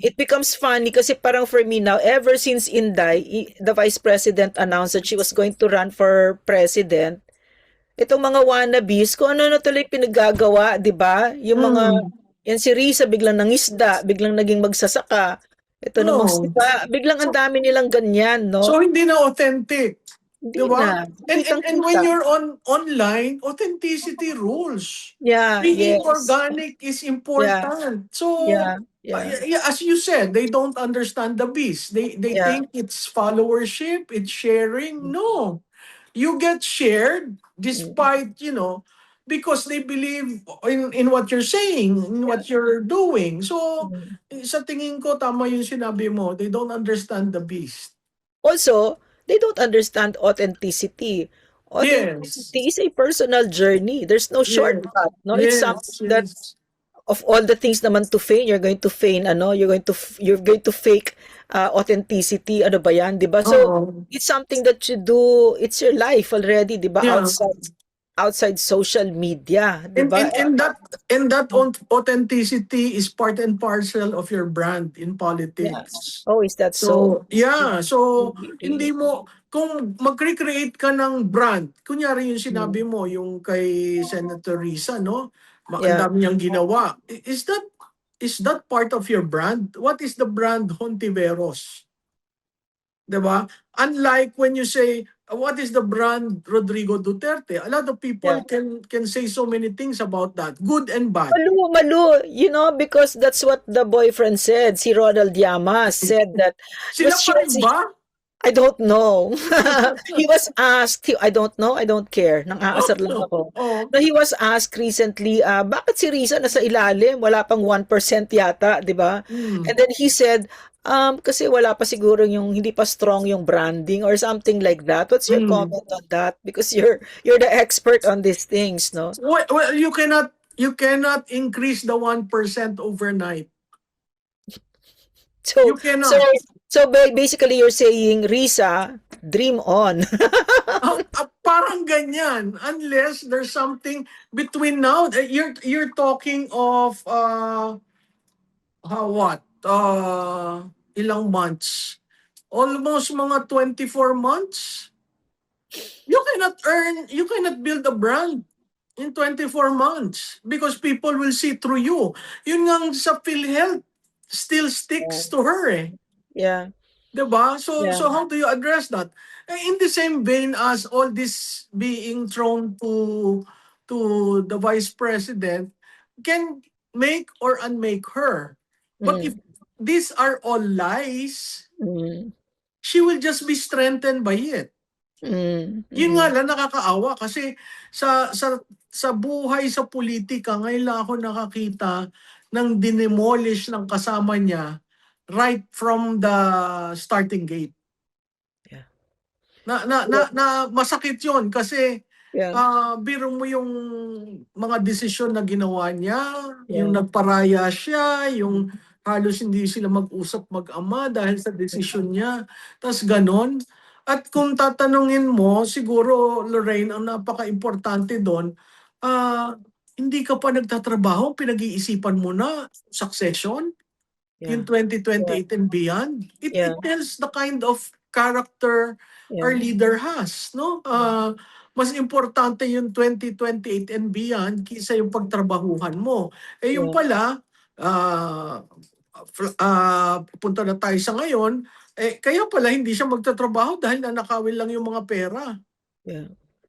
it becomes funny kasi parang for me now, ever since Inday, the Vice President announced that she was going to run for president, itong mga wannabes, kung ano na tuloy pinagagawa, di ba? Yung mga, Mm. yan si Risa, biglang nangisda, biglang naging magsasaka. Ito namang No. sipa, biglang ang So, dami nilang ganyan, no? so hindi na authentic. Hindi Di ba? na. And when Kitang-kita. you're online, authenticity rules. Yeah, Being yes. organic is Yeah, important. So, yeah, yeah, as you said, they don't understand the beast. They yeah. think it's followership, it's sharing. No. You get shared Mm, despite, because they believe in what you're saying, in yeah. what you're doing. So, Mm. sa tingin ko, tama yung sinabi mo. They don't understand the beast. Also, they don't understand authenticity. Yes. Authenticity is a personal journey. There's no Yes. shortcut, no? It's something Yes. that Yes. of all the things naman to feign, you're going to feign you're going to fake authenticity, ano ba 'yan, 'di ba? So Oo. it's something that you do, it's your life already, 'di ba? Yeah. Outside social media, 'di And, ba? and, and that and that authenticity is part and parcel of your brand in Yeah. politics. Oh, is that so? So, yeah. So, Really, hindi really. mo, kung mag-recreate ka ng brand, kunyari yung sinabi Mm. mo, yung kay Senator Risa, no? Ang Yeah. dami niyang ginawa. Is that part of your brand? What is the brand Hontiveros? 'Di ba? Unlike when you say, what is the brand Rodrigo Duterte? A lot of people Yeah. can say so many things about that, good and bad. Malu, because that's what the boyfriend said. Si Ronald Llamas said that Sila pa rin ba? I don't know. He was asked, I don't know, I don't care. Nang aasar lang Oh, ako. oh. No, he was asked recently, bakit si Risa nasa ilalim? Wala pang 1% yata, di ba? Hmm. And then he said, kasi wala pa siguro hindi pa strong yung branding or something like that. What's your Hmm. comment on that? Because you're the expert on these things, no? Well, you cannot increase the 1% overnight. So, You so, cannot. basically you're saying, Risa, dream on. Parang ganyan, unless there's something between now. You're talking of how what? Ilang months? Almost mga 24 months. You cannot build a brand in 24 months because people will see through you. Yun nga sa PhilHealth still Yeah, sticks to her eh. yeah, 'Di ba? So yeah. so how do you address that? In the same vein as all this being thrown to the vice president can make or unmake her. But if Mm, these are all lies, mm, she will just be strengthened by it. mm, Yun nga mm. lang nakakaawa kasi sa buhay sa politika ngayon lang ako nakakita ng dinemolish ng kasama niya right from the starting gate. Yeah, Na masakit 'yon kasi yeah, biro mo yung mga desisyon na ginawa niya, yung yeah, nagparaya siya, yung halos hindi sila mag-usap mag-ama dahil sa desisyon niya. Tas ganon. At kung tatanungin mo, siguro Lorraine, ang napaka-importante doon, ah, hindi ka pa nagtatrabaho, pinag-iisipan mo na succession, yung yeah, yeah, 2028 and beyond. It yeah, tells the kind of character our yeah, leader has, no? Mas importante yung 2028 and beyond kaysa yung pagtrabahuhan mo. Yung yeah, pala, pupunta na tayo sa ngayon, kaya pala hindi siya magtatrabaho dahil nanakawin lang yung mga pera. yeah.